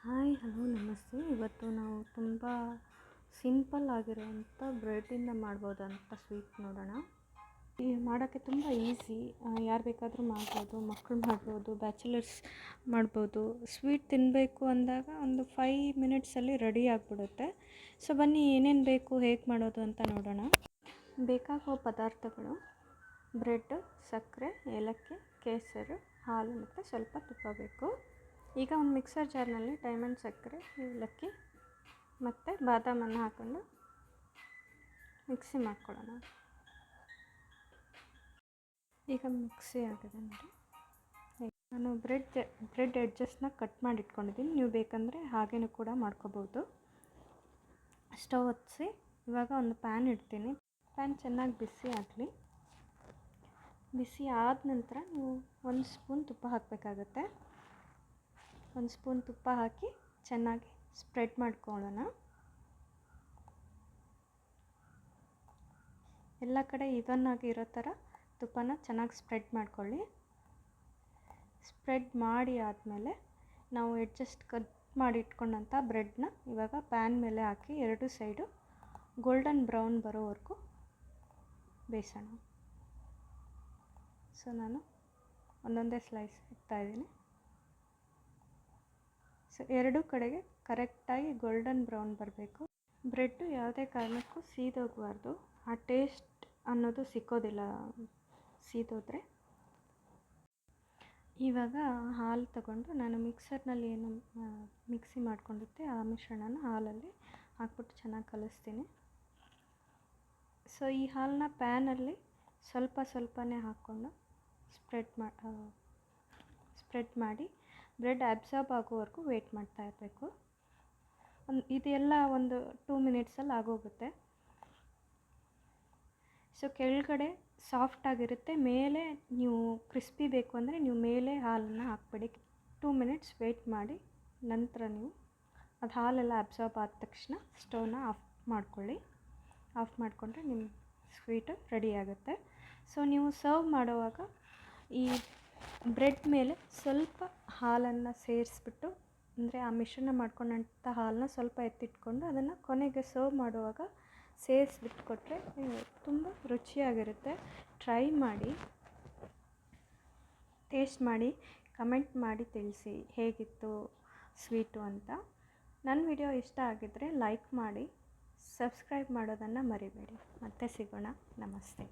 Hi hello ನಮಸ್ತೆ. ಇವತ್ತು ನಾವು ತುಂಬ ಸಿಂಪಲ್ ಆಗಿರುವಂಥ ಬ್ರೆಡ್ಡಿಂದ ಮಾಡ್ಬೋದಂಥ ಸ್ವೀಟ್ ನೋಡೋಣ. ಈ ಮಾಡೋಕ್ಕೆ ತುಂಬ ಈಸಿ, ಯಾರು ಬೇಕಾದರೂ ಮಾಡ್ಬೋದು, ಮಕ್ಕಳು ಮಾಡ್ಬೋದು, ಬ್ಯಾಚುಲರ್ಸ್ ಮಾಡ್ಬೋದು. ಸ್ವೀಟ್ ತಿನ್ನಬೇಕು ಅಂದಾಗ ಒಂದು 5 ಮಿನಿಟ್ಸಲ್ಲಿ ರೆಡಿ ಆಗಿಬಿಡುತ್ತೆ. ಸೊ ಬನ್ನಿ ಏನೇನು ಬೇಕು, ಹೇಗೆ ಮಾಡೋದು ಅಂತ ನೋಡೋಣ. ಬೇಕಾಗುವ ಪದಾರ್ಥಗಳು: ಬ್ರೆಡ್, ಸಕ್ಕರೆ, ಏಲಕ್ಕಿ, ಕೇಸರು, ಹಾಲು ಮತ್ತು ಸ್ವಲ್ಪ ತುಪ್ಪ ಬೇಕು. ಈಗ ಒಂದು ಮಿಕ್ಸರ್ ಜಾರ್ನಲ್ಲಿ ಡೈಮಂಡ್ ಸಕ್ಕರೆ, ಏಲಕ್ಕಿ ಮತ್ತು ಬಾದಾಮನ್ನು ಹಾಕ್ಕೊಂಡು ಮಿಕ್ಸಿ ಮಾಡ್ಕೊಳ್ಳೋಣ. ಈಗ ಮಿಕ್ಸಿ ಆಗಿದೆ ನೋಡಿ. ನಾನು ಬ್ರೆಡ್ ಎಡ್ಜಸ್ನ ಕಟ್ ಮಾಡಿ ಇಟ್ಕೊಂಡಿದ್ದೀನಿ. ನೀವು ಬೇಕಂದರೆ ಹಾಗೇನೂ ಕೂಡ ಮಾಡ್ಕೋಬೋದು. ಸ್ಟವ್ ಹೊತ್ತಿಸಿ ಇವಾಗ ಒಂದು ಪ್ಯಾನ್ ಇಡ್ತೀನಿ. ಪ್ಯಾನ್ ಚೆನ್ನಾಗಿ ಬಿಸಿ ಆಗಲಿ. ಬಿಸಿ ಆದ ನಂತರ ನೀವು 1 ಸ್ಪೂನ್ ತುಪ್ಪ ಹಾಕಬೇಕಾಗತ್ತೆ. 1 ಸ್ಪೂನ್ ತುಪ್ಪ ಹಾಕಿ ಚೆನ್ನಾಗಿ ಸ್ಪ್ರೆಡ್ ಮಾಡ್ಕೊಳ್ಳೋಣ. ಎಲ್ಲ ಕಡೆ ಈವನ್ ಆಗಿ ಇರೋ ಥರ ತುಪ್ಪನ ಚೆನ್ನಾಗಿ ಸ್ಪ್ರೆಡ್ ಮಾಡ್ಕೊಳ್ಳಿ. ಸ್ಪ್ರೆಡ್ ಮಾಡಿ ಆದಮೇಲೆ ನಾವು ಎಡ್ಜಸ್ಟ್ ಕಟ್ ಮಾಡಿ ಇಟ್ಕೊಂಡಂಥ ಬ್ರೆಡ್ನ ಇವಾಗ ಪ್ಯಾನ್ ಮೇಲೆ ಹಾಕಿ 2 ಸೈಡು ಗೋಲ್ಡನ್ ಬ್ರೌನ್ ಬರೋವರೆಗೂ ಬೇಯಿಸೋಣ. ಸೊ ನಾನು ಒಂದೊಂದೇ ಸ್ಲೈಸ್ ಇಡ್ತಾಯಿದ್ದೀನಿ. ಸೊ 2 ಕಡೆಗೆ ಕರೆಕ್ಟಾಗಿ ಗೋಲ್ಡನ್ ಬ್ರೌನ್ ಬರಬೇಕು. ಬ್ರೆಡ್ಡು ಯಾವುದೇ ಕಾರಣಕ್ಕೂ ಸೀದೋಗಬಾರ್ದು. ಆ ಟೇಸ್ಟ್ ಅನ್ನೋದು ಸಿಕ್ಕೋದಿಲ್ಲ ಸೀದೋದ್ರೆ. ಇವಾಗ ಹಾಲು ತಗೊಂಡು ನಾನು ಮಿಕ್ಸರ್ನಲ್ಲಿ ಏನು ಮಿಕ್ಸಿ ಮಾಡ್ಕೊಂಡಿದ್ದೆ ಆ ಮಿಶ್ರಣನ ಹಾಲಲ್ಲಿ ಹಾಕ್ಬಿಟ್ಟು ಚೆನ್ನಾಗಿ ಕಲಿಸ್ತೀನಿ. ಸೊ ಈ ಹಾಲನ್ನ ಪ್ಯಾನಲ್ಲಿ ಸ್ವಲ್ಪನೇ ಹಾಕ್ಕೊಂಡು ಸ್ಪ್ರೆಡ್ ಮಾಡಿ ಬ್ರೆಡ್ ಅಬ್ಸಾರ್ಬ್ ಆಗೋವರೆಗೂ ವೆಯ್ಟ್ ಮಾಡ್ತಾ ಇರಬೇಕು. ಇದೆಲ್ಲ ಒಂದು 2 ಮಿನಿಟ್ಸಲ್ಲಿ ಆಗೋಗುತ್ತೆ. ಸೊ ಕೆಳಗಡೆ ಸಾಫ್ಟಾಗಿರುತ್ತೆ, ಮೇಲೆ ನೀವು ಕ್ರಿಸ್ಪಿ ಬೇಕು ಅಂದರೆ ನೀವು ಮೇಲೆ ಹಾಲನ್ನು ಹಾಕ್ಬಿಡಿ. 2 ಮಿನಿಟ್ಸ್ ವೆಯ್ಟ್ ಮಾಡಿ ನಂತರ ನೀವು ಅದು ಹಾಲೆಲ್ಲ ಅಬ್ಸಾರ್ಬ್ ಆದ ತಕ್ಷಣ ಸ್ಟವ್ನ ಆಫ್ ಮಾಡ್ಕೊಳ್ಳಿ. ಆಫ್ ಮಾಡಿಕೊಂಡ್ರೆ ನಿಮ್ಮ ಸ್ವೀಟು ರೆಡಿ ಆಗುತ್ತೆ. ಸೊ ನೀವು ಸರ್ವ್ ಮಾಡುವಾಗ ಈ ಬ್ರೆಡ್ ಮೇಲೆ ಸ್ವಲ್ಪ ಹಾಲನ್ನು ಸೇರಿಸ್ಬಿಟ್ಟು, ಅಂದರೆ ಆ ಮಿಶ್ರಣ ಮಾಡ್ಕೊಂಡಂಥ ಹಾಲನ್ನ ಸ್ವಲ್ಪ ಎತ್ತಿಟ್ಕೊಂಡು ಅದನ್ನು ಕೊನೆಗೆ ಸರ್ವ್ ಮಾಡುವಾಗ ಸೇರಿಸ್ಬಿಟ್ಟು ಕೊಟ್ಟರೆ ತುಂಬ ರುಚಿಯಾಗಿರುತ್ತೆ. ಟ್ರೈ ಮಾಡಿ, ಟೇಸ್ಟ್ ಮಾಡಿ, ಕಮೆಂಟ್ ಮಾಡಿ ತಿಳಿಸಿ ಹೇಗಿತ್ತು ಸ್ವೀಟು ಅಂತ. ನನ್ನ ವಿಡಿಯೋ ಇಷ್ಟ ಆಗಿದ್ದರೆ ಲೈಕ್ ಮಾಡಿ, ಸಬ್ಸ್ಕ್ರೈಬ್ ಮಾಡೋದನ್ನು ಮರಿಬೇಡಿ. ಮತ್ತೆ ಸಿಗೋಣ. ನಮಸ್ತೆ.